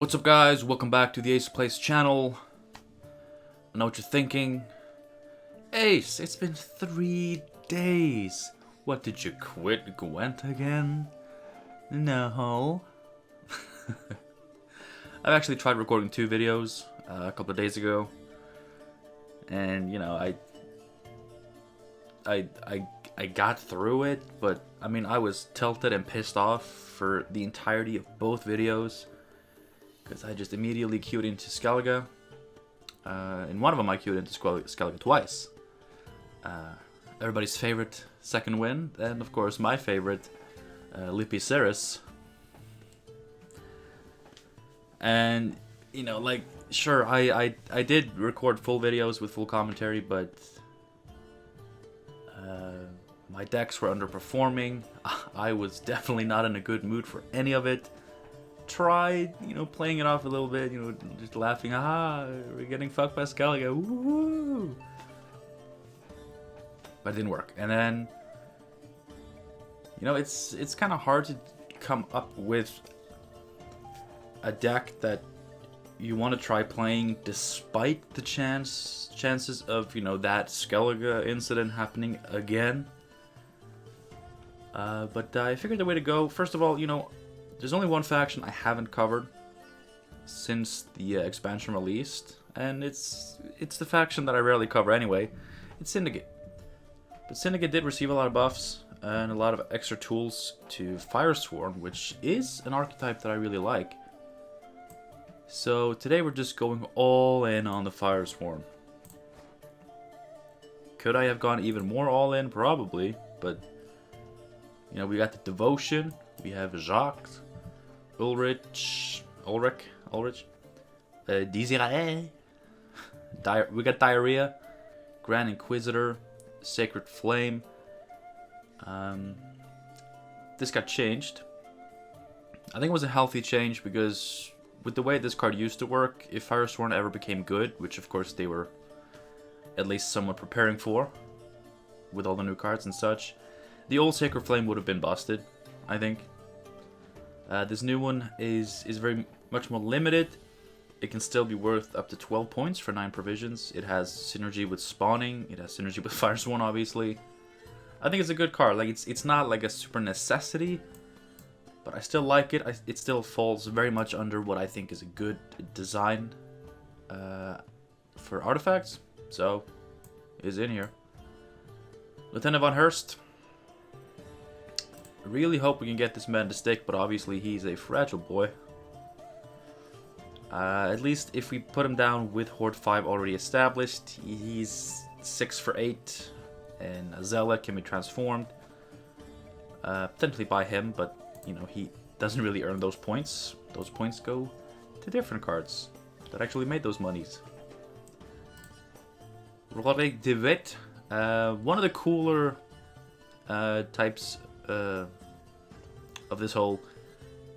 What's up, guys? Welcome back to the Ace Plays channel. I know what you're thinking. Ace, it's been 3 days. What, did you quit Gwent again? No. I've actually tried recording 2 videos a couple of days ago. And, you know, I got through it, but, I mean, I was tilted and pissed off for the entirety of both videos. Because I just immediately queued into Skellige. In one of them I queued into Skellige twice. Everybody's favorite second win, and of course my favorite, Lippy Ceres. And, you know, like, sure, I did record full videos with full commentary, but my decks were underperforming. I was definitely not in a good mood for any of it. Tried, you know, playing it off a little bit, you know, just laughing, we're getting fucked by Skellige, woo! But it didn't work. And then, you know, it's kind of hard to come up with a deck that you want to try playing despite the chances of, you know, that Skellige incident happening again. But I figured the way to go, first of all, you know, there's only one faction I haven't covered since the expansion released, and it's the faction that I rarely cover anyway. It's Syndicate. But Syndicate did receive a lot of buffs and a lot of extra tools to Firesworn, which is an archetype that I really like. So today we're just going all in on the Firesworn. Could I have gone even more all in? Probably, but you know, we got the Devotion, we have Jacques, Ulrich, Desiree, we got Diarrhea, Grand Inquisitor, Sacred Flame. This got changed. I think it was a healthy change because with the way this card used to work, if Firesworn ever became good, which of course they were at least somewhat preparing for, with all the new cards and such, the old Sacred Flame would have been busted, I think. This new one is very much more limited. It can still be worth up to 12 points for 9 provisions. It has synergy with spawning. It has synergy with Firesworn, obviously. I think it's a good card. Like, it's not like a super necessity, but I still like it. It still falls very much under what I think is a good design for artifacts. So, it is in here. Lieutenant von Hurst. I really hope we can get this man to stick, but obviously he's a fragile boy. At least if we put him down with Horde 5 already established, he's 6 for 8, and a Zealot can be transformed. Potentially by him, but you know, he doesn't really earn those points. Those points go to different cards that actually made those monies. Roderick de Witt, one of the cooler types of this whole,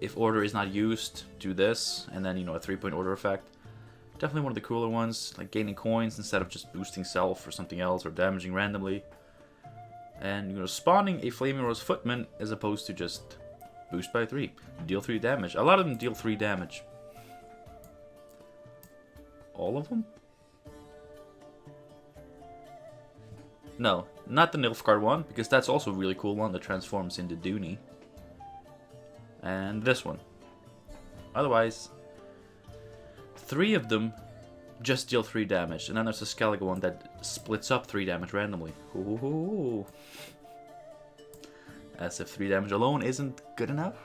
if order is not used, do this, and then, you know, a 3-point order effect. Definitely one of the cooler ones, like gaining coins instead of just boosting self or something else, or damaging randomly. And, you know, spawning a Flaming Rose Footman as opposed to just boost by 3, deal 3 damage. A lot of them deal 3 damage. All of them? No, not the Nilfgaard one, because that's also a really cool one that transforms into Dooney. And this one. Otherwise, 3 of them just deal 3 damage, and then there's a Skellige one that splits up 3 damage randomly. Ooh. As if 3 damage alone isn't good enough.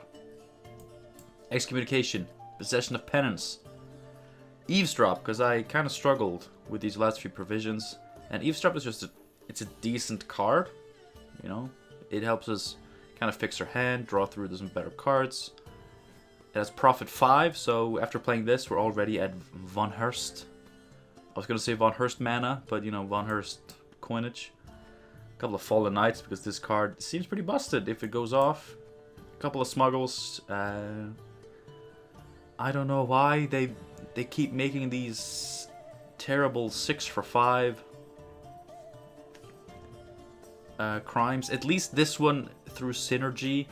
Excommunication, Possession of Penance, Eavesdrop, because I kind of struggled with these last few provisions, and Eavesdrop is just it's a decent card, you know. It helps us kind of fix our hand, draw through some better cards. It has Profit 5, so after playing this, we're already at Von Hurst. I was going to say Von Hurst mana, but, you know, Von Hurst coinage. A couple of Fallen Knights, because this card seems pretty busted if it goes off. A couple of Smuggles. I don't know why they keep making these terrible 6 for 5 crimes. At least this one, through synergy,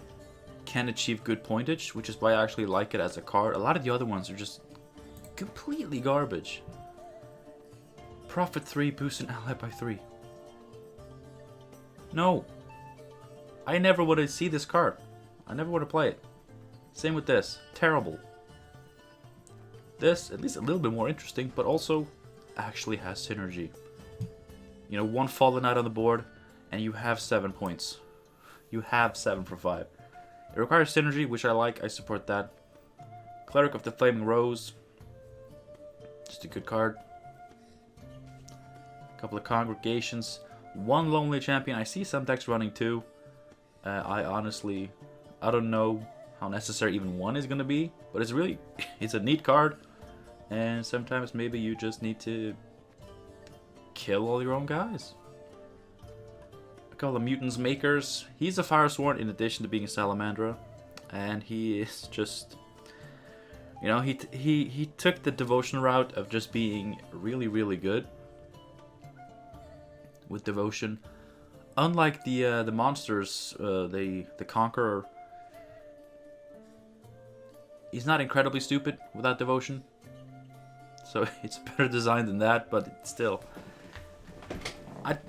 can achieve good pointage, which is why I actually like it as a card. A lot of the other ones are just completely garbage. Profit 3, boost an ally by 3. No. I never would see this card. I never would have played it. Same with this. Terrible. This, at least a little bit more interesting, but also actually has synergy. You know, one Fallen Knight on the board, and you have 7 points. You have 7 for 5. It requires synergy, which I like. I support that. Cleric of the Flaming Rose. Just a good card. A couple of Congregations. One Lonely Champion. I see some decks running 2. I honestly, I don't know how necessary even 1 is going to be. But it's really, it's a neat card. And sometimes maybe you just need to kill all your own guys. A couple of Mutants Makers. He's a Firesworn in addition to being a Salamandra. And he is just, you know, he took the devotion route of just being really, really good with devotion. Unlike the monsters, the Conqueror, he's not incredibly stupid without devotion. So it's a better design than that, but it's still, like,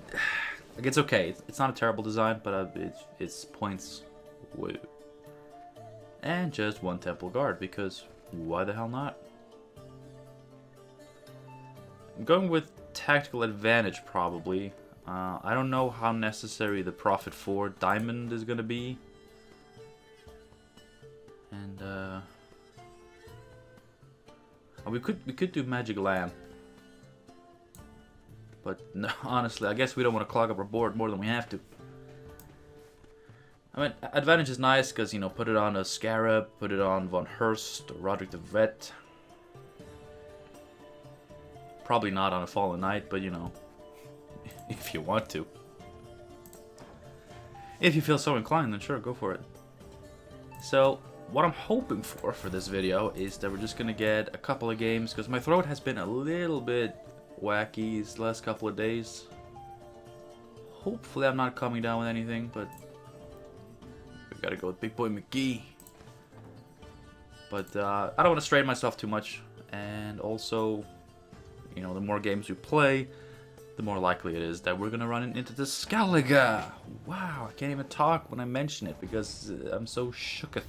it's okay. It's not a terrible design, but it's points. Woo. And just 1 Temple Guard, because why the hell not? I'm going with Tactical Advantage, probably. I don't know how necessary the Profit 4 Diamond is going to be. And, we could do Magic Lamp. But, no, honestly, I guess we don't want to clog up our board more than we have to. I mean, Advantage is nice, because, you know, put it on a Scarab, put it on Von Hurst, or Roderick the Vet. Probably not on a Fallen Knight, but, you know, if you want to. If you feel so inclined, then sure, go for it. So, what I'm hoping for this video is that we're just going to get a couple of games, because my throat has been a little bit wacky these last couple of days. Hopefully I'm not coming down with anything, but we gotta go with Big Boy McGee. But I don't want to strain myself too much, and also, you know, the more games we play, the more likely it is that we're gonna run into the Skellige. Wow, I can't even talk when I mention it because I'm so shooketh.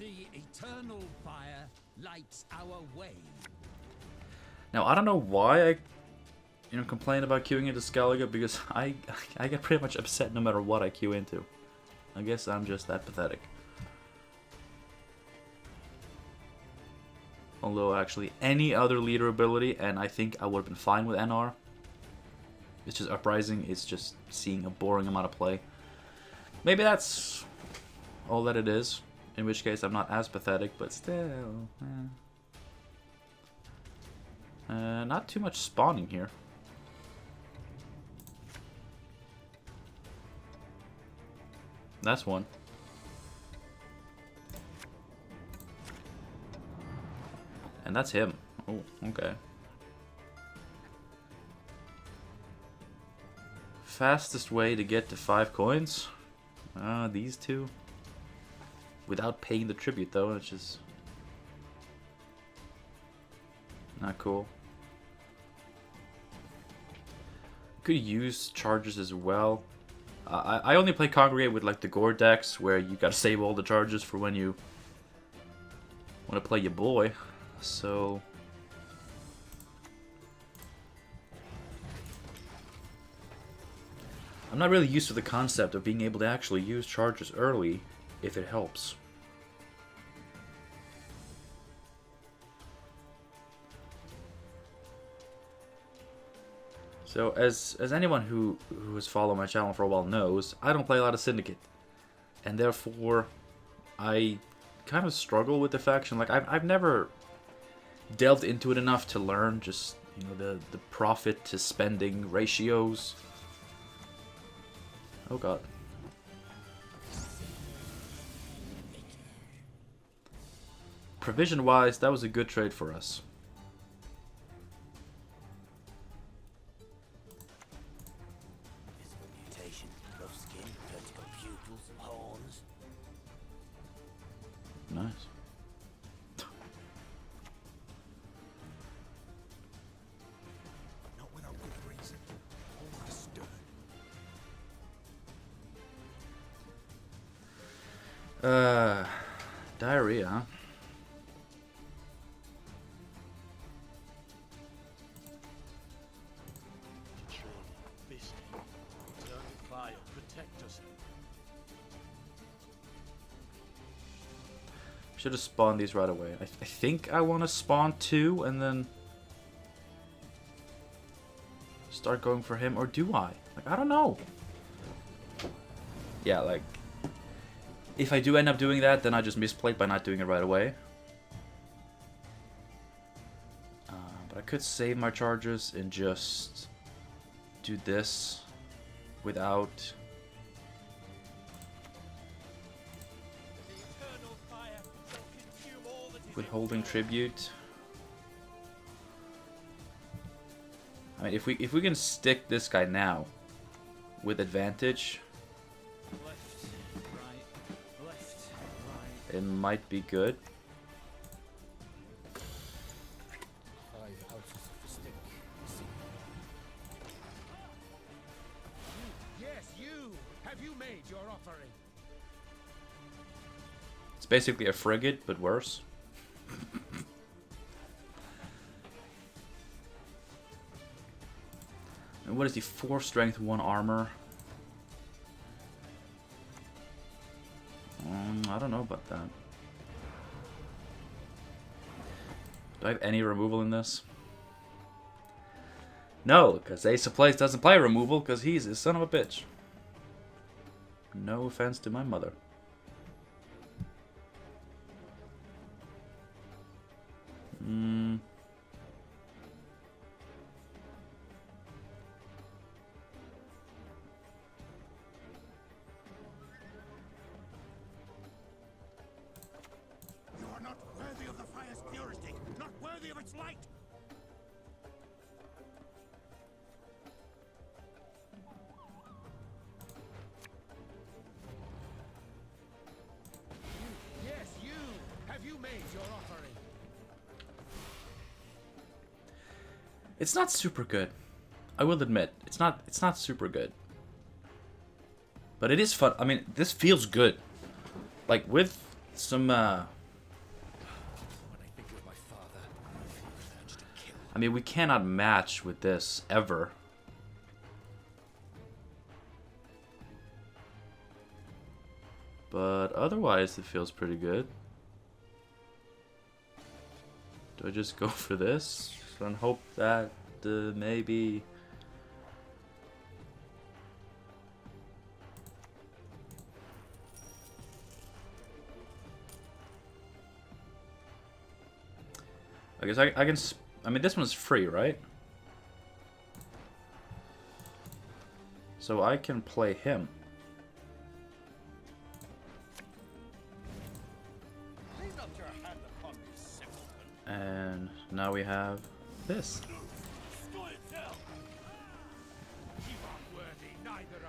The eternal fire lights our way. Now I don't know why I, you know, complain about queuing into Skellige, because I get pretty much upset no matter what I queue into. I guess I'm just that pathetic. Although actually any other leader ability, and I think I would have been fine with NR. It's just Uprising, it's just seeing a boring amount of play. Maybe that's all that it is, in which case I'm not as pathetic, but still. Not too much spawning here. That's one. And that's him. Oh, okay. Fastest way to get to 5 coins? These two. Without paying the tribute though, which is not cool. Could use charges as well. I only play Congregate with like the Gore decks, where you gotta save all the charges for when you want to play your boy. So I'm not really used to the concept of being able to actually use charges early if it helps. So as anyone who has followed my channel for a while knows, I don't play a lot of Syndicate, and therefore I kind of struggle with the faction. Like I've never delved into it enough to learn just, you know, the profit to spending ratios. Oh god. Provision wise, that was a good trade for us. Diarrhea. Should have spawned these right away. I think I want to spawn 2 and then start going for him, or do I? Like, I don't know. Yeah, like, if I do end up doing that, then I just misplayed by not doing it right away. But I could save my charges and just do this without... withholding tribute. I mean, if we can stick this guy now with advantage, it might be good. Yes, you. Have you made your offering? It's basically a frigate, but worse. And what is he? 4 strength, 1 armor. I don't know about that. Do I have any removal in this? No, because Ace of Plays doesn't play removal because he's a son of a bitch. No offense to my mother. You are not worthy of the fire's purity, not worthy of its light. Yes, you. Have you made your offering? It's not super good. I will admit, it's not super good. But it is fun. I mean, this feels good. Like with some I mean, we cannot match with this ever. But otherwise it feels pretty good. Do I just go for this and hope that maybe... I guess I can... I mean, this one's free, right? So I can play him. And now we have this.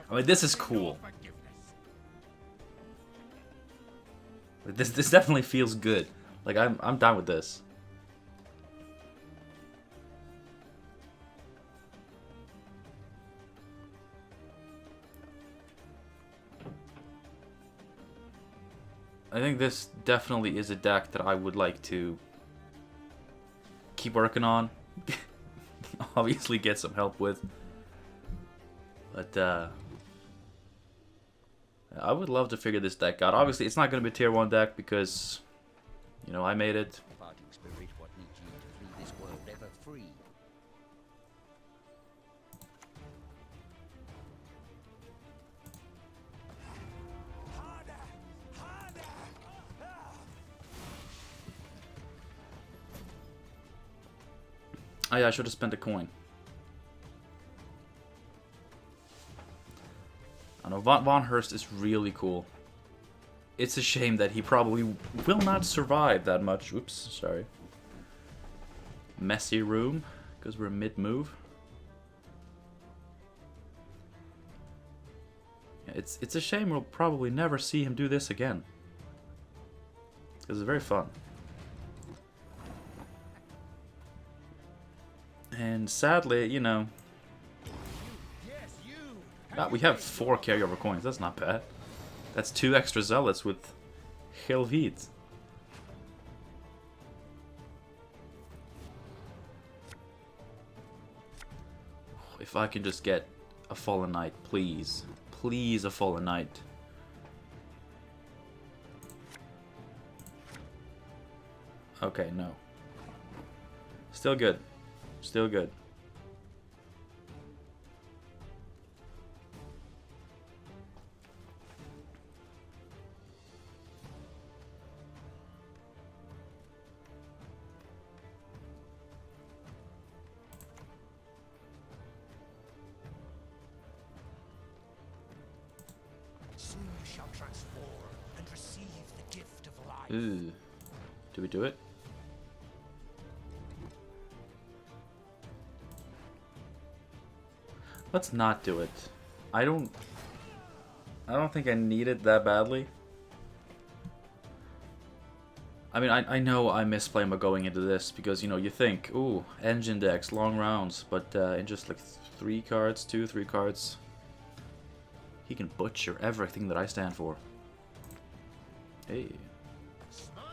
I mean, this is cool. This definitely feels good. Like I'm down with this. I think this definitely is a deck that I would like to keep working on. Obviously get some help with. But I would love to figure this deck out. Obviously it's not going to be a tier 1 deck because, you know, I made it. Oh yeah, I should have spent a coin. I know, Von Hurst is really cool. It's a shame that he probably will not survive that much. Oops, sorry. Messy room, because we're mid-move. Yeah, it's a shame we'll probably never see him do this again. Because it's very fun. And sadly, you know, we have 4 carryover coins. That's not bad. That's 2 extra zealots with Helvete. If I can just get a Fallen Knight, please. Please, a Fallen Knight. Okay, no. Still good. Still good. Soon you shall transform and receive the gift of life. Ooh. Do we do it? Let's not do it. I don't think I need it that badly. I mean, I know I misplay my going into this because, you know, you think, ooh, engine decks, long rounds, but in just like 3 cards, 3 cards, he can butcher everything that I stand for. Hey. Smile,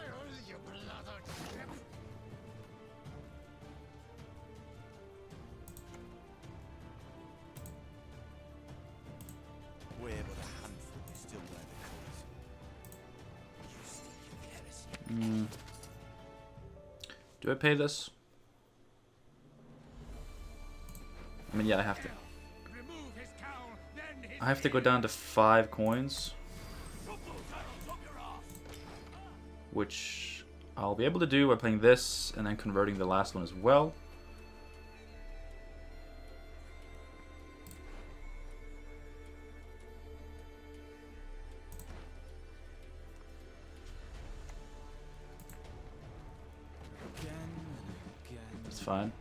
you blooded ship. We're but a handful who still wear the colours. You still your heresy. Do I pay this? I mean, yeah, I have to. Remove his cowl, then his I have to go down to 5 coins, which I'll be able to do by playing this and then converting the last one as well. It's fine.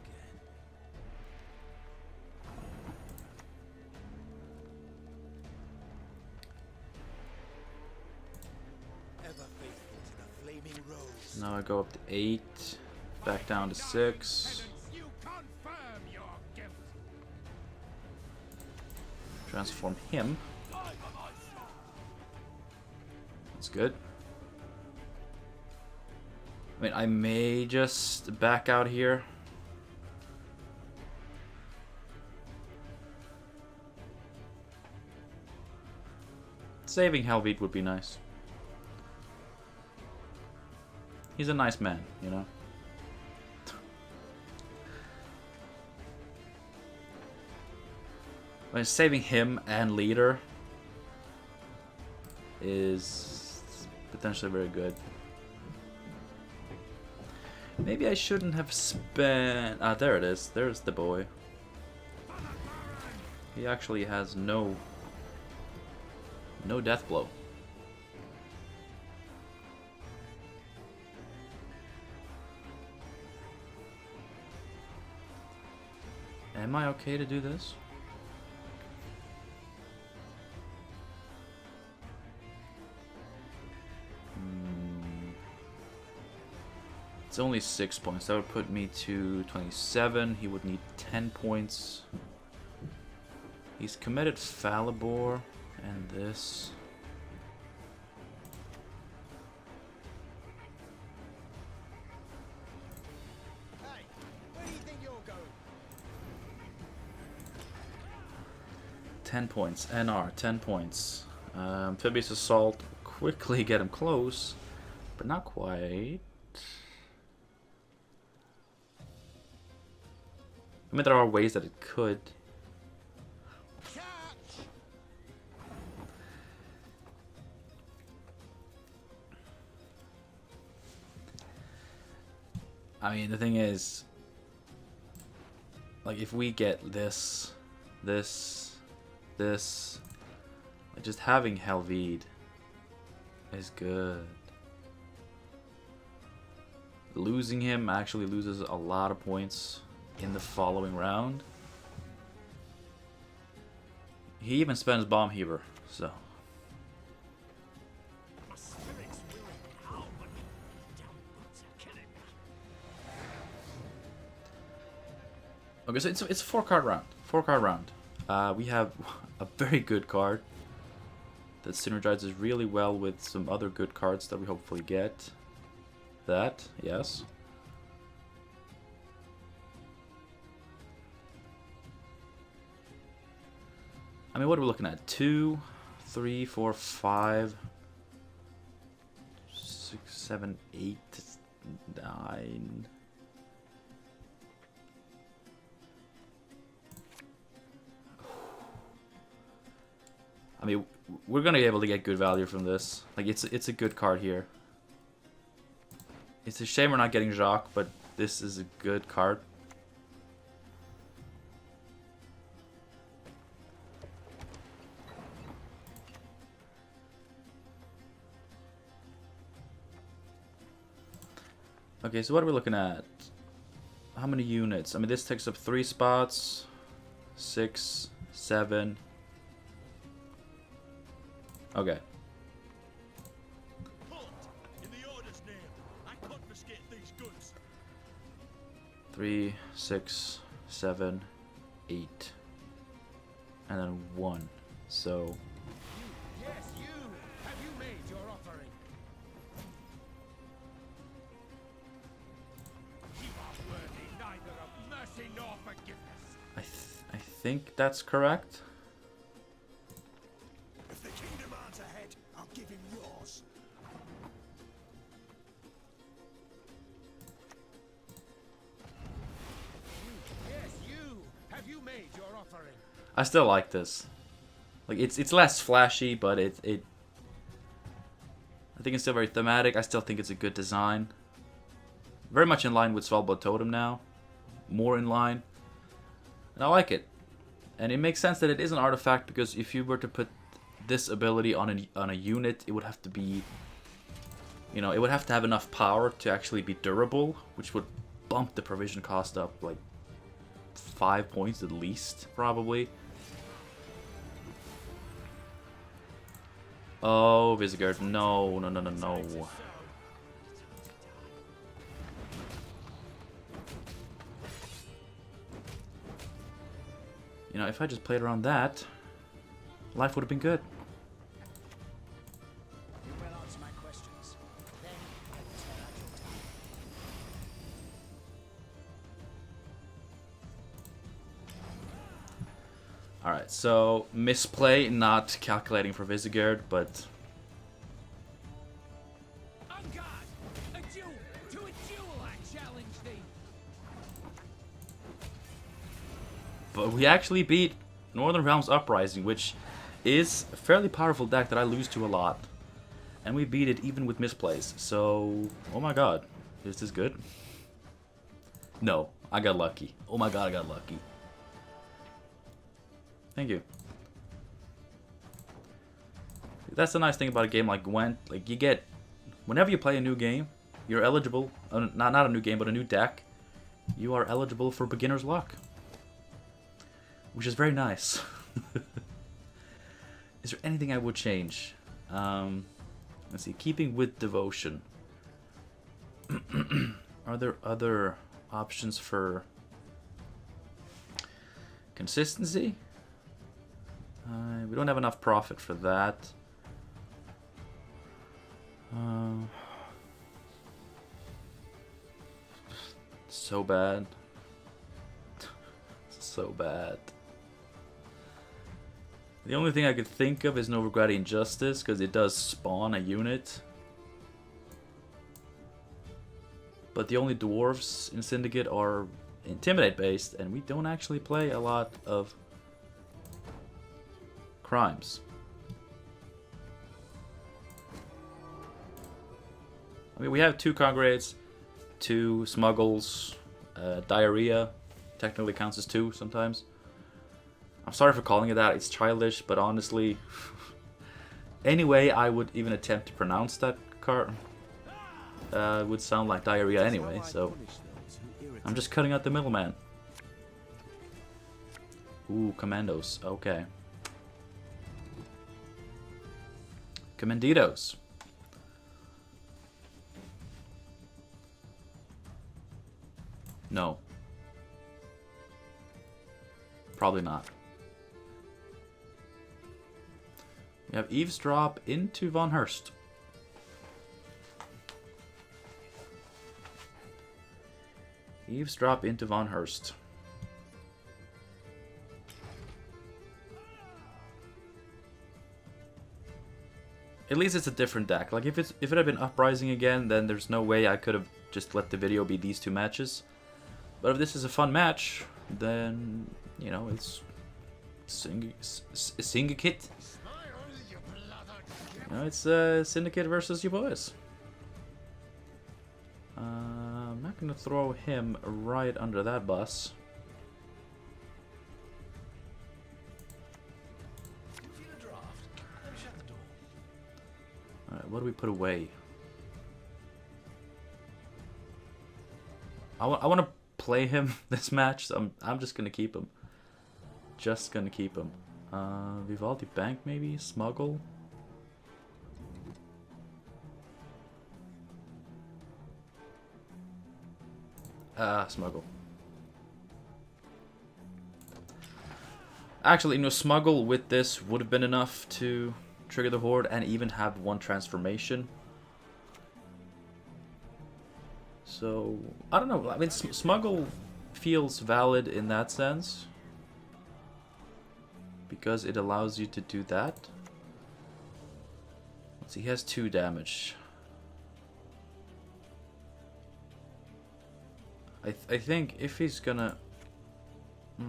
Ever faithful to the flaming rose. Now I go up to 8, back down to 6, you confirm your gift. transform him. That's good. I mean, I may just back out here. Saving Helvete would be nice. He's a nice man, you know? I mean, saving him and leader is potentially very good. Maybe I shouldn't have spent... Ah, there it is. There's the boy. He actually has no death blow. Am I okay to do this? It's only 6 points. That would put me to 27. He would need 10 points. He's committed Falibor and this. Hey, where do you think you're going? 10 points. NR, 10 points. Amphibious Assault, quickly get him close, but not quite. I mean, there are ways that it could. Catch! I mean, the thing is, like, if we get this, like, just having Helvete is good. Losing him actually loses a lot of points in the following round. He even spends Bomb Heaver, so. Spirits willing, how but damn boots are killing me. Okay, so it's a 4-card round. 4-card round. We have a very good card that synergizes really well with some other good cards that we hopefully get. That, yes. I mean, what are we looking at? 2, 3, 4, 5, 6, 7, 8, 9. I mean, we're gonna be able to get good value from this. Like, it's a good card here. It's a shame we're not getting Jacques, but this is a good card. Okay, so what are we looking at? How many units? I mean, this takes up 3 spots. 6, 7. Okay. In the Order's name, I confiscate these goods. 3, 6, 7, 8. And then 1. So... Yes, you! Have you made your offering? You are worthy neither of mercy nor forgiveness. I think that's correct. If the king demands a head, I'll give him yours. Yes, you! Have you made your offering? I still like this. Like, it's less flashy, but it I think it's still very thematic. I still think it's a good design. Very much in line with Svalbard Totem now. More in line. And I like it. And it makes sense that it is an artifact, because if you were to put this ability on a unit, it would have to be, you know, it would have to have enough power to actually be durable, which would bump the provision cost up like 5 points at least, probably. Oh, Visigoth, no, no, no, no, no. You know, if I just played around that, life would have been good. You will answer my questions. Then I will tear out your tongue. Alright, so misplay, not calculating for Visigoth, but... On guard! A duel! To a duel I challenge thee! But we actually beat Northern Realms Uprising, which is a fairly powerful deck that I lose to a lot. And we beat it even with misplays, so... Oh my god, is this good? No, I got lucky. Oh my god, I got lucky. Thank you. That's the nice thing about a game like Gwent. Like, you get... Whenever you play a new game, you're eligible... not a new game, but a new deck. You are eligible for beginner's luck. Which is very nice. Is there anything I would change? Let's see. Keeping with devotion. Are there other options for consistency? We don't have enough profit for that. So bad. So bad. The only thing I could think of is Novigradian Justice, because it does spawn a unit. But the only dwarves in Syndicate are Intimidate based, and we don't actually play a lot of crimes. I mean, we have 2 Congregates, 2 Smuggles, Diarrhea technically counts as 2 sometimes. I'm sorry for calling it that, it's childish, but honestly, any way I would even attempt to pronounce that card would sound like diarrhea anyway, so I'm just cutting out the middleman. Ooh, Commandos, okay. Commanditos. No. Probably not. We We have Eavesdrop into Von Hurst. Eavesdrop into Von Hurst. At least it's a different deck. Like if it had been Uprising again, then there's no way I could have just let the video be these two matches. But if this is a fun match, then you know it's Syndicate. You know, it's Syndicate versus you boys. I'm not gonna throw him right under that bus. Alright, what do we put away? I want to play him this match, so I'm just gonna keep him. Just gonna keep him. Vivaldi Bank maybe? Smuggle? Smuggle. Actually, you know, Smuggle with this would have been enough to trigger the Horde and even have one transformation. So, I don't know. I mean, Smuggle feels valid in that sense. Because it allows you to do that. Let's see, he has 2 damage. I think if he's gonna... I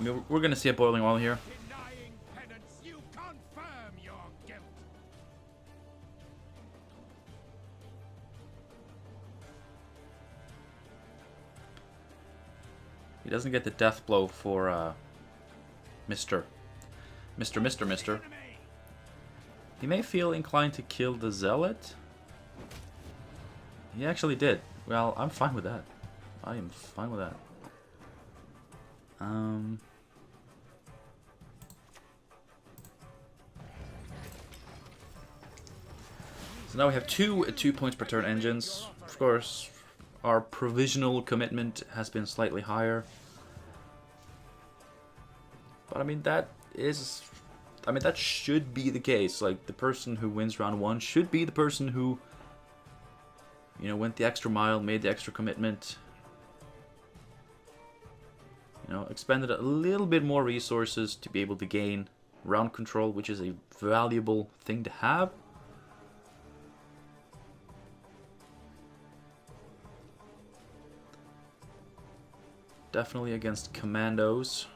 mean, we're gonna see a boiling oil here. Denying penance, you confirm your guilt. He doesn't get the death blow for Mister. He may feel inclined to kill the Zealot. He actually did. Well, I'm fine with that. I am fine with that. So now we have two 2 points per turn engines. Of course, our provisional commitment has been slightly higher. But I mean, that should be the case. Like, the person who wins round 1 should be the person who, you know, went the extra mile, made the extra commitment. You know, expended a little bit more resources to be able to gain round control, which is a valuable thing to have. Definitely against commandos.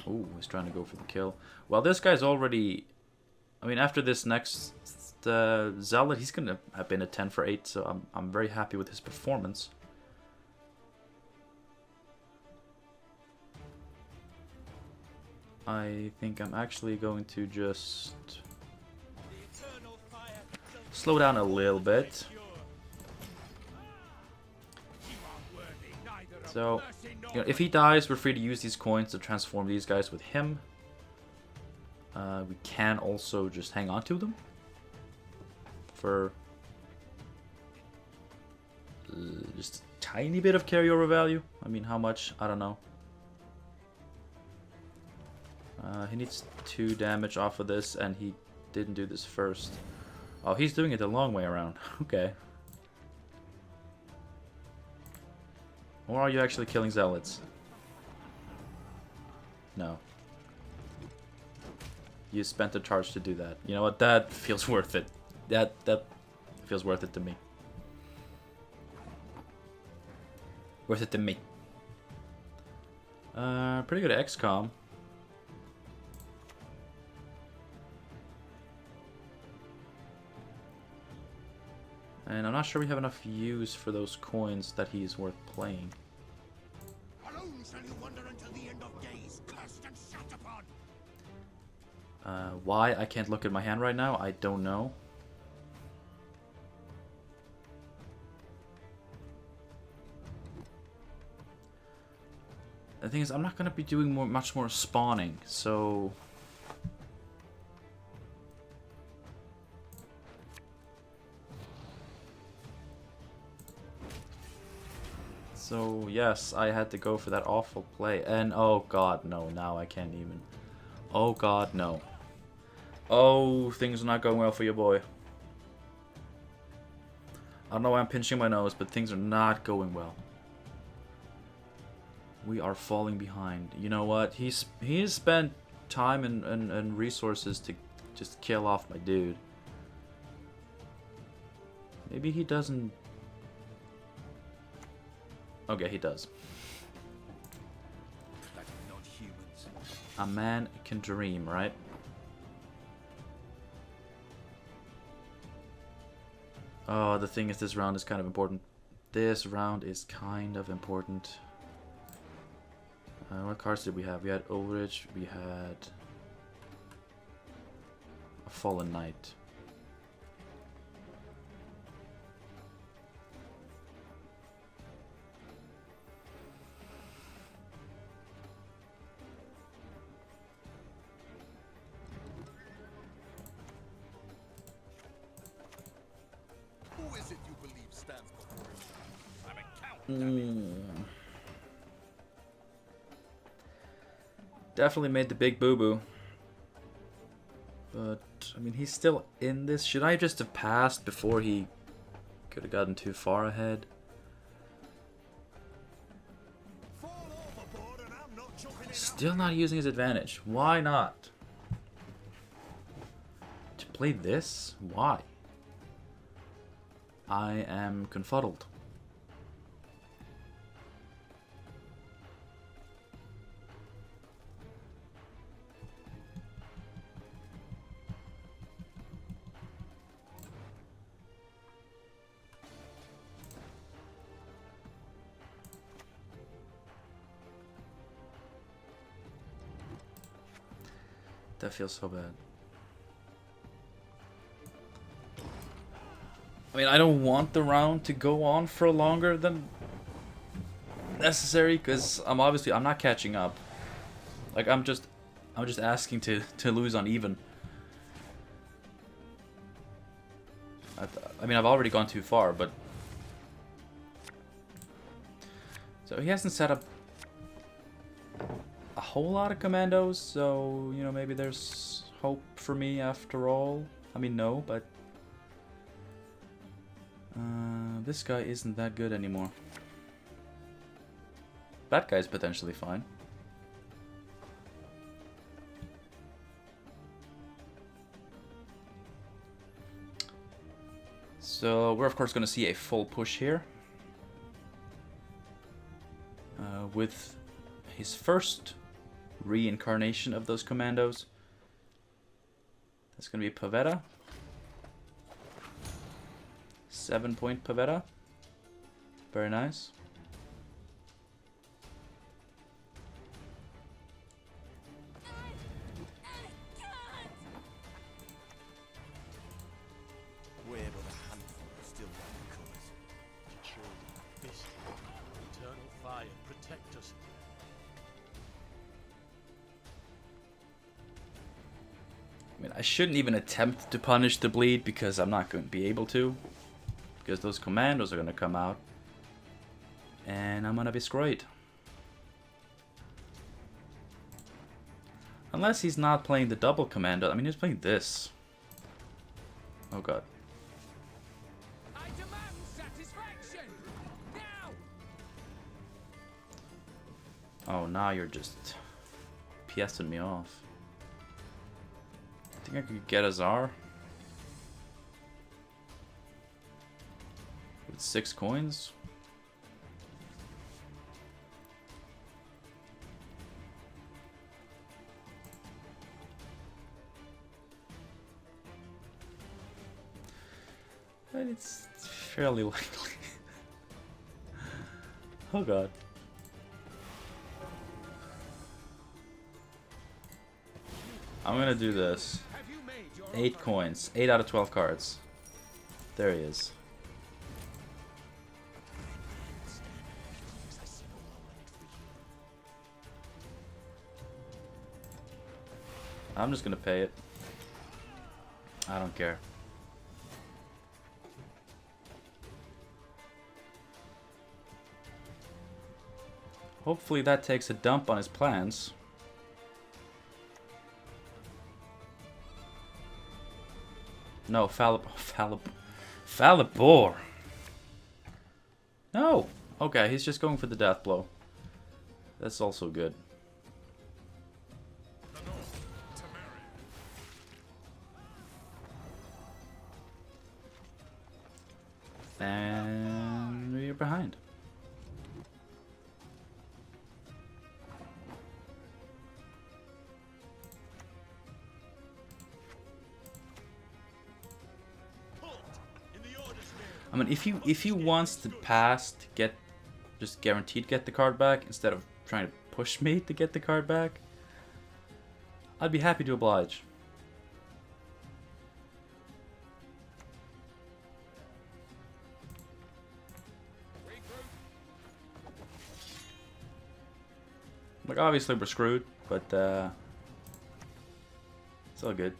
Ooh, he's trying to go for the kill. Well, this guy's already... I mean, after this next Zealot, he's going to have been a 10 for 8, so I'm very happy with his performance. I think I'm actually going to just slow down a little bit. So, you know, if he dies, we're free to use these coins to transform these guys with him. We can also just hang on to them for just a tiny bit of carryover value. I mean, how much? I don't know. He needs 2 damage off of this, and he didn't do this first. Oh, he's doing it the long way around. Okay. Or are you actually killing Zealots? No. You spent a charge to do that. You know what? That feels worth it. That feels worth it to me. Worth it to me. Pretty good XCOM. And I'm not sure we have enough use for those coins that he's worth playing. Alone shall you wander until the end of days, cursed and shat upon. Why I can't look at my hand right now, I don't know. The thing is, I'm not gonna be doing much more spawning, so... So, yes, I had to go for that awful play. And, oh god, no, now I can't even. Oh god, no. Oh, things are not going well for your boy. I don't know why I'm pinching my nose, but things are not going well. We are falling behind. You know what? He's spent time and resources to just kill off my dude. Maybe he doesn't... Okay, he does. A man can dream, right? Oh, the thing is, this round is kind of important. This round is kind of important. What cards did we have? We had Overage, we had a Fallen Knight. Who is it you believe stands before you? I'm a count. Definitely made the big boo-boo. But, I mean, he's still in this. Should I just have passed before he could have gotten too far ahead? Still not using his advantage. Why not? To play this? Why? I am confuddled. That feels so bad. I mean, I don't want the round to go on for longer than necessary, because I'm not catching up. Like, I'm just asking to lose on even. I mean, I've already gone too far, but... So he hasn't set up a whole lot of commandos, so, you know, maybe there's hope for me after all. I mean, no, but... this guy isn't that good anymore. That guy's potentially fine. So we're of course going to see a full push here. With his first reincarnation of those commandos. That's going to be Pavetta. 7-point Pavetta. Very nice. Where but a handful are still like colours. Children, this eternal fire, protect us. I mean, I shouldn't even attempt to punish the bleed because I'm not going to be able to. Because those commandos are going to come out. And I'm going to be screwed. Unless he's not playing the double commando. I mean, he's playing this. Oh god. I demand satisfaction now. Oh, now you're just pissing me off. I think I could get a Czar. With 6 coins. But it's fairly likely. Oh god. I'm gonna do this. 8 coins. 8 out of 12 cards. There he is. I'm just gonna pay it. I don't care. Hopefully that takes a dump on his plans. No, Falibor. No! Okay, he's just going for the death blow. That's also good. And you're behind. I mean, if he wants to pass to get just guaranteed get the card back instead of trying to push me to get the card back, I'd be happy to oblige. Like, obviously we're screwed, but it's all good.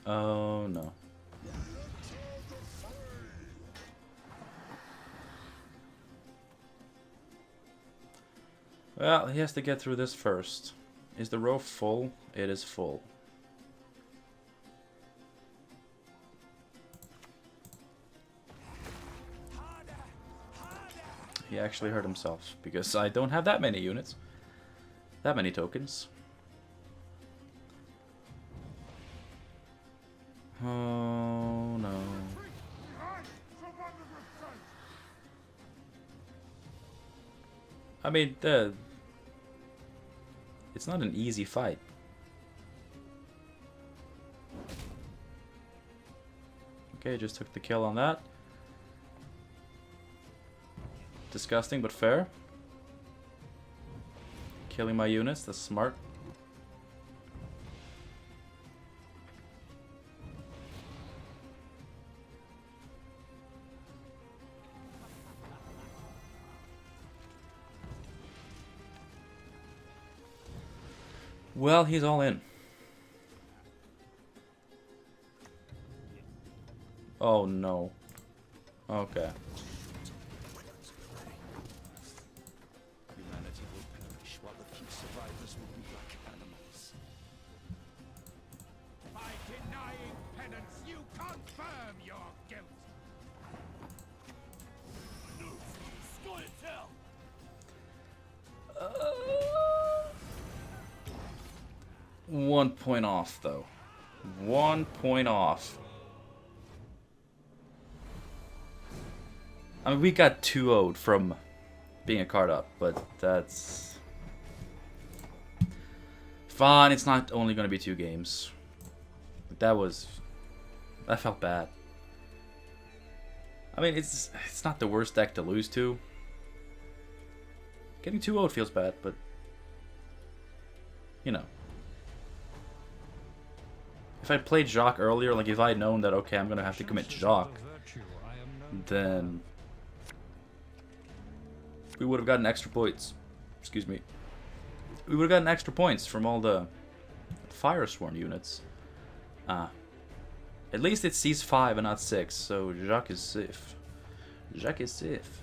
Oh no. Well, he has to get through this first. Is the row full? It is full. He actually hurt himself because I don't have that many units. That many tokens. Oh no. I mean, it's not an easy fight. Okay, just took the kill on that. Disgusting, but fair. Killing my units, that's smart. Well, he's all in. Oh no. Okay. Humanity will perish while the few survivors will be like animals. By denying penance, you confirm your guilt. 1 point off, though. 1 point off. I mean, we got 2-0'd from being a card up, but that's fine. It's not only going to be 2 games. That felt bad. I mean, it's not the worst deck to lose to. Getting 2-0'd feels bad, but you know. If I played Jacques earlier, like if I had known that, okay, I'm going to have to commit Jacques, then we would have gotten extra points. Excuse me. We would have gotten extra points from all the Firesworn units. At least it sees 5 and not 6, so Jacques is safe. Jacques is safe.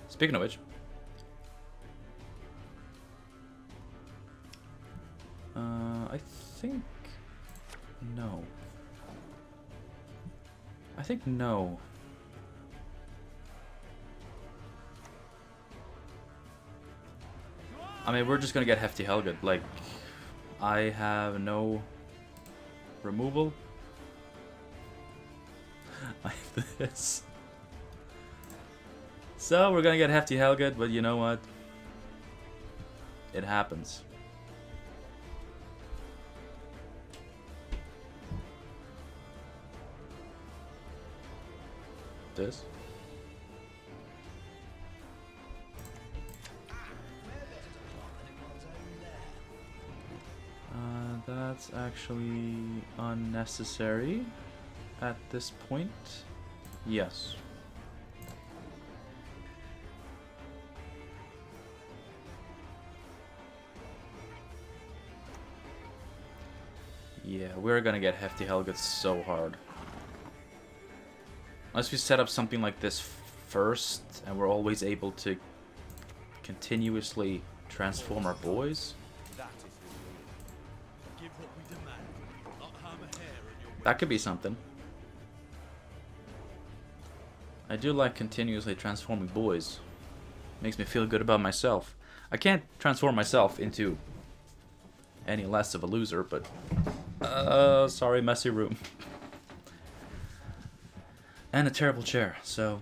Speaking of which, I think no. I think no. I mean, we're just gonna get Hefty Helgud. Like, I have no removal. I have this. So, we're gonna get Hefty Helgud, but you know what? It happens. This. That's actually unnecessary at this point. Yes. Yeah, we're gonna get Hefty Helgets so hard. Unless we set up something like this first, and we're always able to continuously transform our boys. That is the rule. Give what we demand, not harm a hair in your way. That could be something. I do like continuously transforming boys. Makes me feel good about myself. I can't transform myself into any less of a loser, but... sorry, messy room. And a terrible chair, so...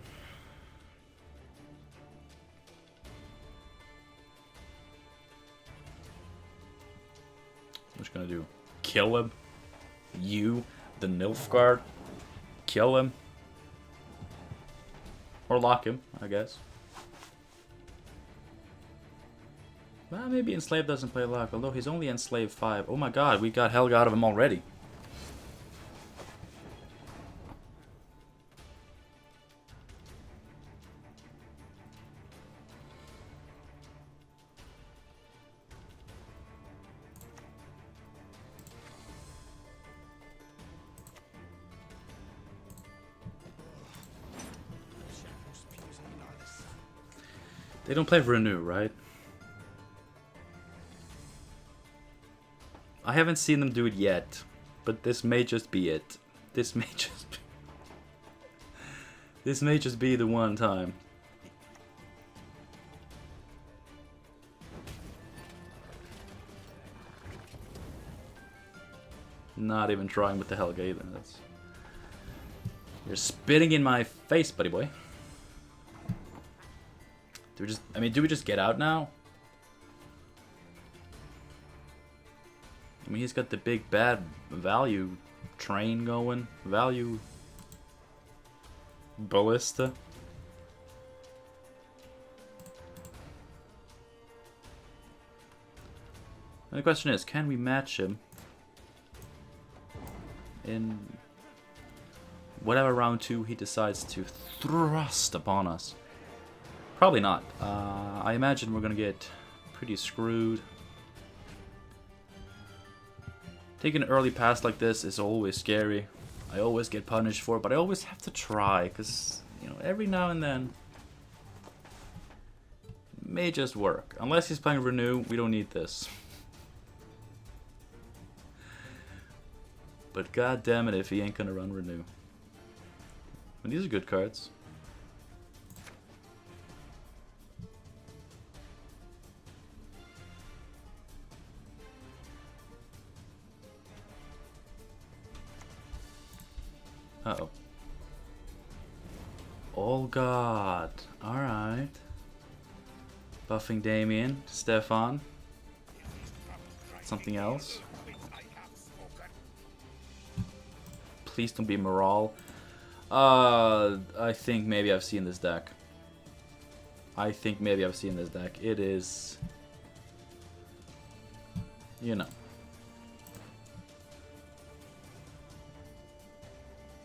I'm just gonna do... Kill him. You, the Nilfgaard. Kill him. Or lock him, I guess. Well, maybe Enslaved doesn't play lock, although he's only Enslaved 5. Oh my god, we got Helga out of him already. They don't play Renew, right? I haven't seen them do it yet, but this may just be it. This may just be... This may just be the one time. Not even trying with the Helga either. That's... You're spitting in my face, buddy boy. Do we just... I mean, do we just get out now? I mean, he's got the big bad value train going. Value... Ballista. And the question is, can we match him in whatever round 2 he decides to thrust upon us? Probably not. I imagine we're gonna get pretty screwed. Taking an early pass like this is always scary. I always get punished for it, but I always have to try, because, you know, every now and then it may just work. Unless he's playing Renew, we don't need this. But god damn it if he ain't gonna run Renew. And these are good cards. Uh-oh. Oh god. Alright. Buffing Damien. Stefan. Something else. Please don't be Moral. I think maybe I've seen this deck. It is... You know.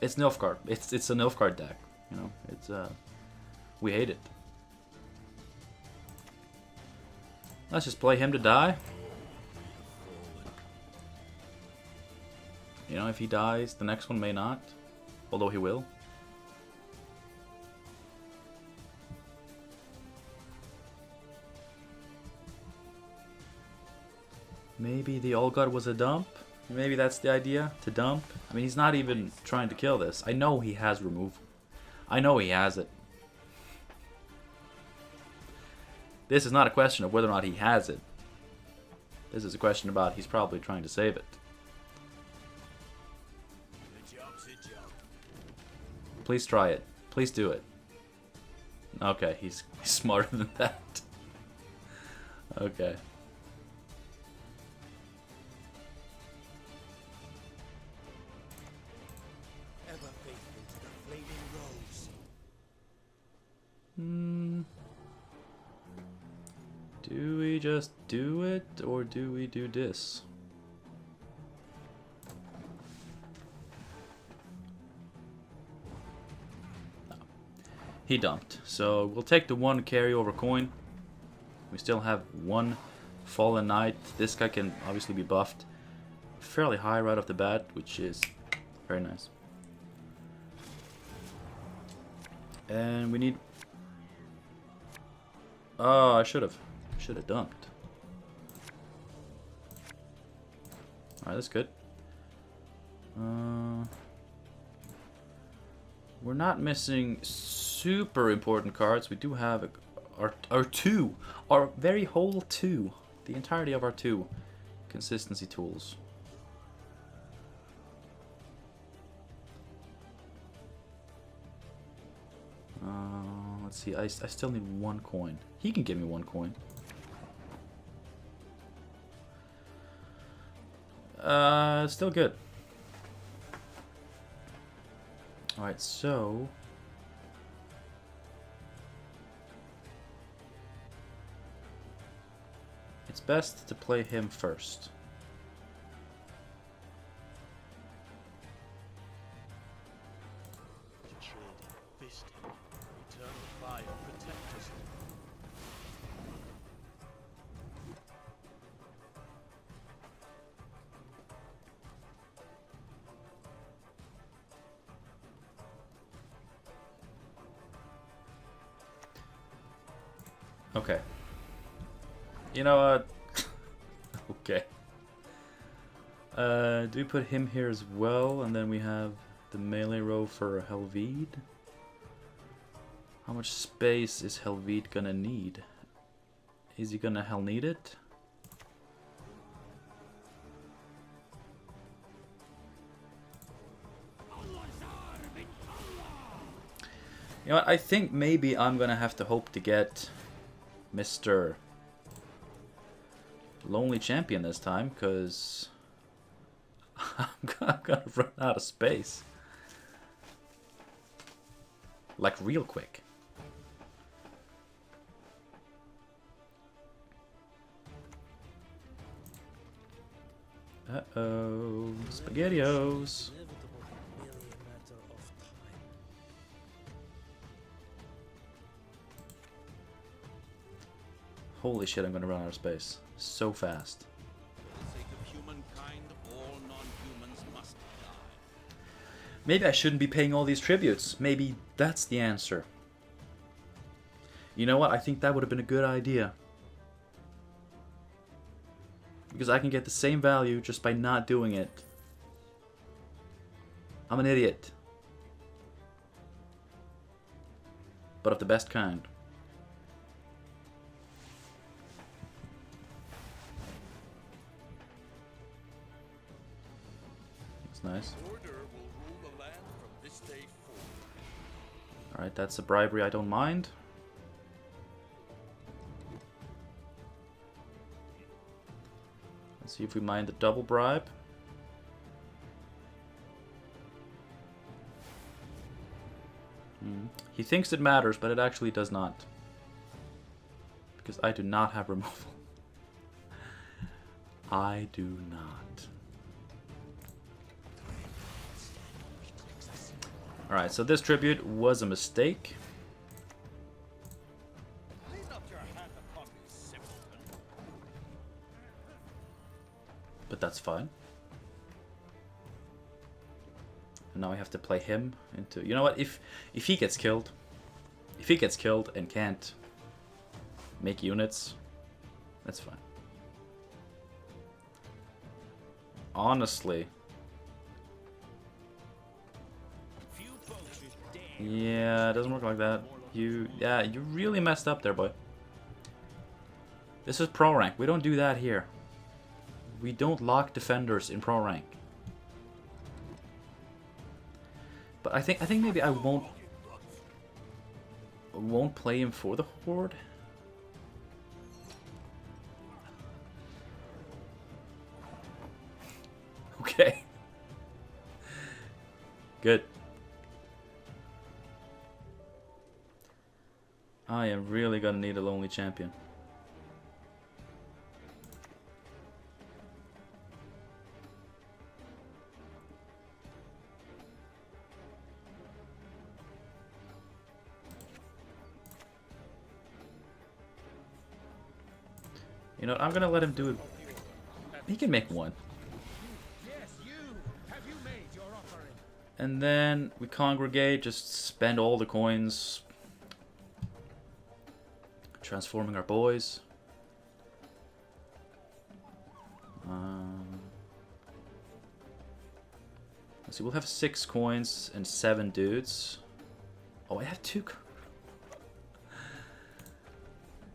It's Nilfgaard. It's a Nilfgaard deck. You know, it's we hate it. Let's just play him to die. You know, if he dies, the next one may not. Although he will. Maybe the All God was a dump? Maybe that's the idea, to dump. I mean, he's not even trying to kill this. I know he has removal. I know he has it. This is not a question of whether or not he has it. This is a question about he's probably trying to save it. Please try it. Please do it. Okay, he's smarter than that. Okay. Do we just do it, or do we do this? He dumped. So we'll take the 1 carryover coin. We still have 1 Fallen Knight. This guy can obviously be buffed fairly high right off the bat, which is very nice. And we need... Oh, I should have dumped. Alright, that's good. We're not missing super important cards. We do have our very whole 2, the entirety of our 2 consistency tools. Let's see, I still need 1 coin. He can give me 1 coin. Still good. Alright, so... it's best to play him first. Eternal fire protect us. Okay. You know what? Okay. Do we put him here as well? And then we have the melee row for Helvide. How much space is Helvide gonna need? Is he gonna hell need it? You know what? I think maybe I'm gonna have to hope to get Mr. Lonely Champion this time, because I'm gonna run out of space. Like, real quick. Uh-oh. SpaghettiOs. Holy shit, I'm gonna run out of space. So fast. For the sake of humankind, all non-humans must die. Maybe I shouldn't be paying all these tributes. Maybe that's the answer. You know what? I think that would have been a good idea. Because I can get the same value just by not doing it. I'm an idiot. But of the best kind. That's nice. Order will rule the land from this day forward. Alright, that's a bribery I don't mind. Let's see if we mind the double bribe. He thinks it matters, but it actually does not. Because I do not have removal. I do not. Alright, so this tribute was a mistake. Clean up your hand upon me, simpleton. But that's fine. And now I have to play him into... You know what? If he gets killed... If he gets killed and can't make units, that's fine. Honestly... Yeah, it doesn't work like that. You really messed up there, boy. This is pro rank. We don't do that here. We don't lock defenders in pro rank. But I think maybe I won't play him for the horde. Okay. Good. I am really gonna need a lonely champion. You know what, I'm gonna let him do it. He can make one. Yes, you. Have you made your offering? And then we congregate, just spend all the coins. Transforming our boys. Let's see, we'll have 6 coins and 7 dudes. Oh, I have 2.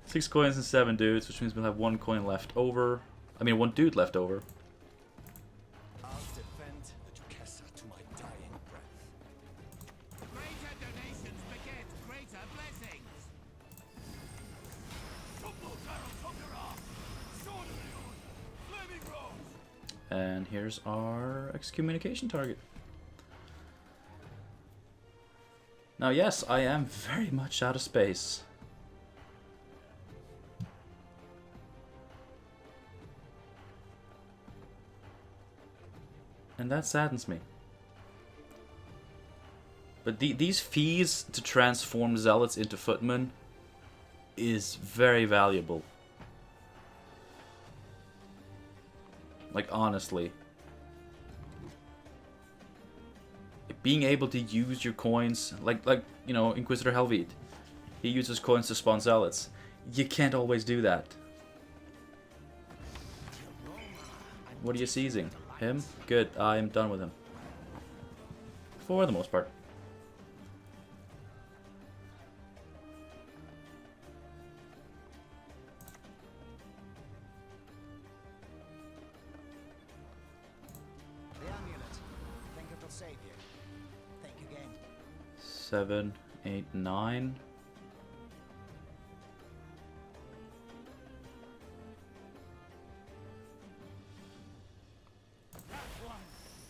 6 coins and 7 dudes, which means we'll have 1 coin left over. I mean, 1 dude left over. I'll defend the Duquesa to my dying breath. Greater donations beget greater blessings. And here's our excommunication target. Now, yes, I am very much out of space. And that saddens me. But these fees to transform zealots into footmen is very valuable. Like, honestly. Being able to use your coins, like you know, Inquisitor Helvete. He uses coins to spawn zealots. You can't always do that. What are you seizing? Him? Good, I am done with him. For the most part. The amulet. Think it'll save you. Think again. 7, 8, 9. That one.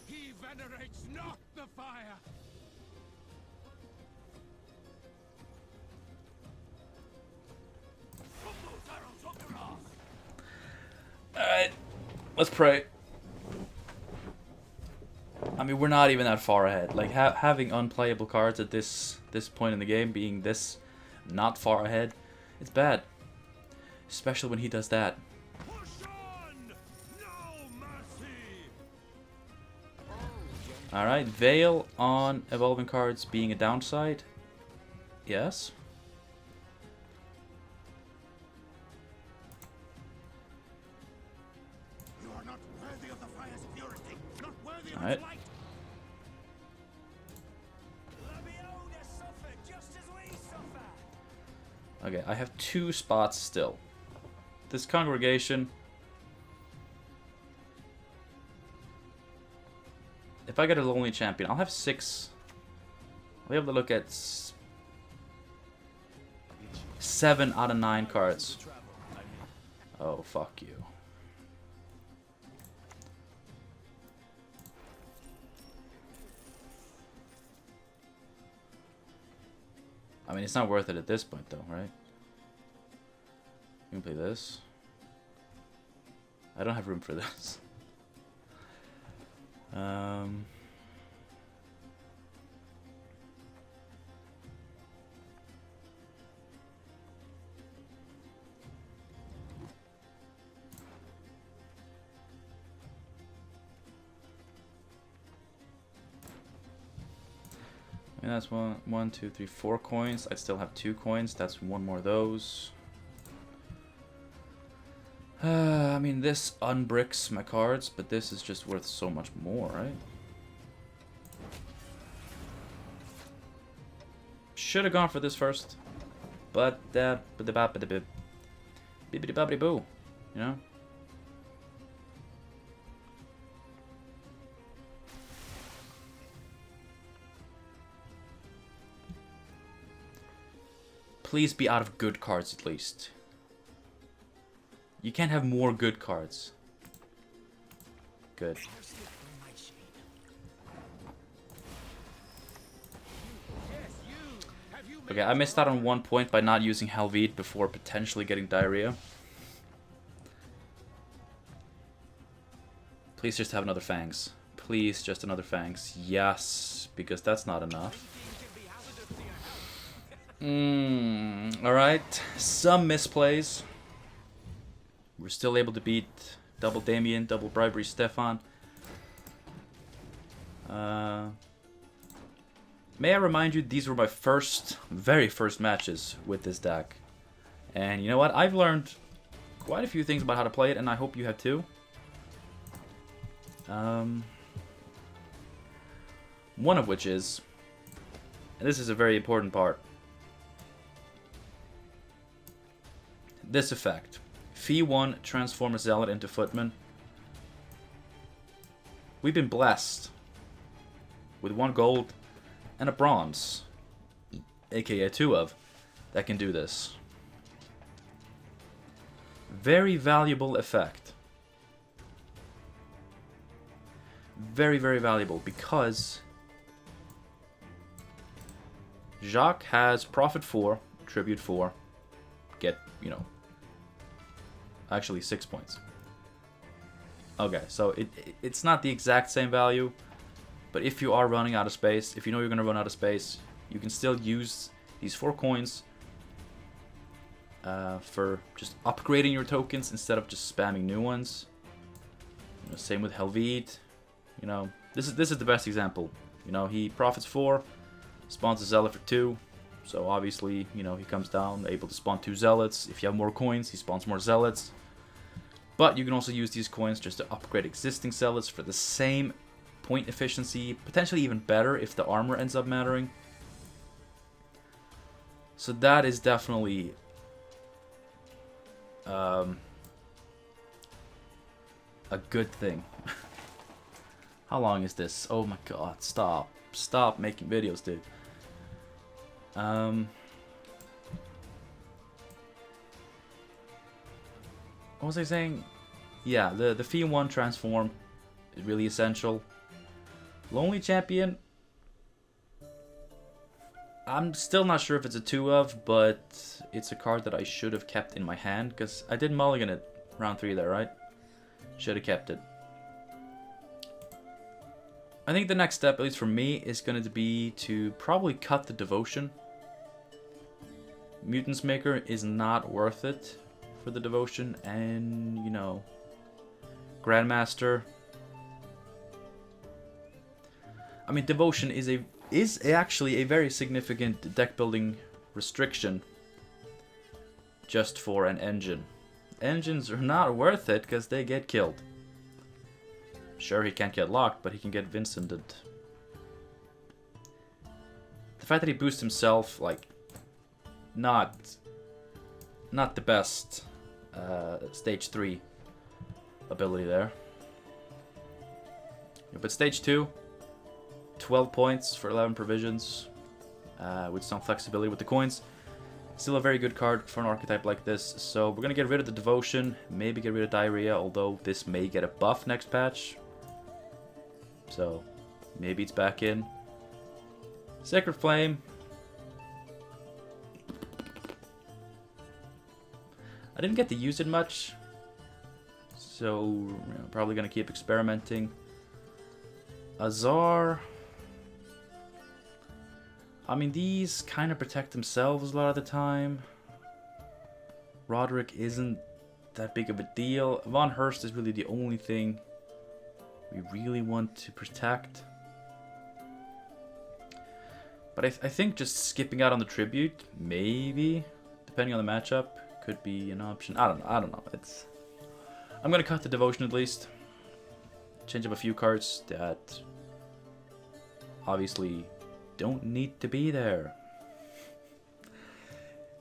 He venerates not the fire. Alright, let's pray. I mean, we're not even that far ahead. Like, having unplayable cards at this point in the game, being this not far ahead, it's bad. Especially when he does that. Push on! No mercy! Alright, Veil on evolving cards being a downside. Yes. You are not worthy of the fire's purity, not worthy of Alright. its light. Okay, I have 2 spots still. This congregation. If I get a lonely champion, I'll have 6. I'll be able to look at 7 out of 9 cards. Oh, fuck you. I mean, it's not worth it at this point, though, right? You can play this. I don't have room for this. And that's 1, 2, 3, 4 coins. I'd still have 2 coins. That's 1 more of those. I mean, this unbricks my cards, but this is just worth so much more, right? Should have gone for this first, but bibbidi bobbidi boo, you know. Please be out of good cards at least. You can't have more good cards. Good. Okay, I missed out on 1 point by not using Helvete before potentially getting diarrhea. Please just have another Fangs. Please just another Fangs. Yes, because that's not enough. Alright. Some misplays. We're still able to beat double Damien, double bribery Stefan. May I remind you, these were my very first matches with this deck. And you know what? I've learned quite a few things about how to play it, and I hope you have too. One of which is, and this is a very important part, this effect. Fee 1, transform a Zealot into Footman. We've been blessed with 1 gold and a bronze, aka 2 of, that can do this. Very valuable effect. Very, very valuable, because Jacques has Profit 4, Tribute 4, get, you know, actually 6 points. Okay, so it's not the exact same value, but if you are running out of space, if you know you're going to run out of space, you can still use these 4 coins for just upgrading your tokens instead of just spamming new ones. You know, same with Helvete. You know, this is the best example. You know, he profits 4, spawns a Zealot for 2. So obviously, you know, he comes down, able to spawn 2 Zealots. If you have more coins, he spawns more Zealots. But you can also use these coins just to upgrade existing Zealots for the same point efficiency, potentially even better if the armor ends up mattering. So that is definitely a good thing. How long is this? Oh my god, stop making videos, dude. What was I saying? Yeah, the Fee 1 transform is really essential. Lonely Champion, I'm still not sure if it's a 2 of, but it's a card that I should have kept in my hand, because I did mulligan it round 3 there, right? Should have kept it. I think the next step, at least for me, is going to be to probably cut the Devotion. Mutants Maker is not worth it for the Devotion, and, you know, Grandmaster. I mean, Devotion is actually a very significant deck building restriction just for an engine. Engines are not worth it because they get killed. Sure, he can't get locked, but he can get Vincented. The fact that he boosts himself, like, not the best stage 3 ability there. But stage 2, 12 points for 11 provisions, with some flexibility with the coins. Still a very good card for an archetype like this. So we're gonna get rid of the Devotion, maybe get rid of Diarrhea, although this may get a buff next patch. So maybe it's back in. Sacred Flame. I didn't get to use it much, so you know, probably gonna keep experimenting. Azar. I mean, these kind of protect themselves a lot of the time. Roderick isn't that big of a deal. Von Hurst is really the only thing we really want to protect. But I think just skipping out on the Tribute, maybe, depending on the matchup, could be an option. I don't know. I'm gonna cut the Devotion at least. Change up a few cards that obviously don't need to be there.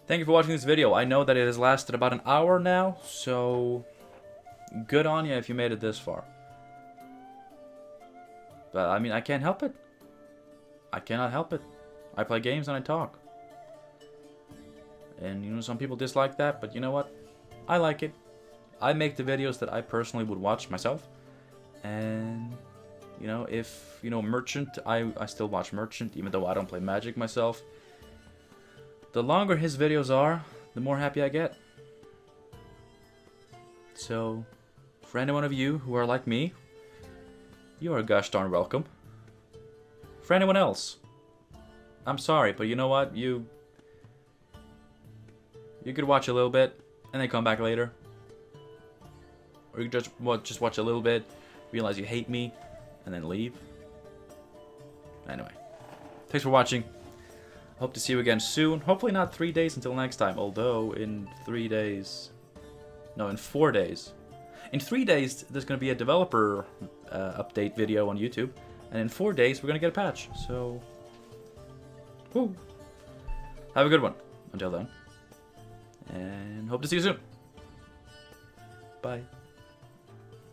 Thank you for watching this video. I know that it has lasted about an hour now, so good on you if you made it this far. But I mean, I can't help it. I cannot help it. I play games and I talk. And you know, some people dislike that, but you know what? I like it. I make the videos that I personally would watch myself. And you know, if you know Merchant, I still watch Merchant, even though I don't play Magic myself. The longer his videos are, the more happy I get. So, for any one of you who are like me, you are gosh darn welcome. For anyone else, I'm sorry, but you know what? You could watch a little bit and then come back later. Or you can just watch a little bit, realize you hate me, and then leave. Anyway, thanks for watching. Hope to see you again soon. Hopefully not 3 days until next time, although in 3 days... No, in 4 days. In 3 days, there's going to be a developer update video on YouTube. And in 4 days, we're going to get a patch. So, woo. Have a good one. Until then. And hope to see you soon. Bye.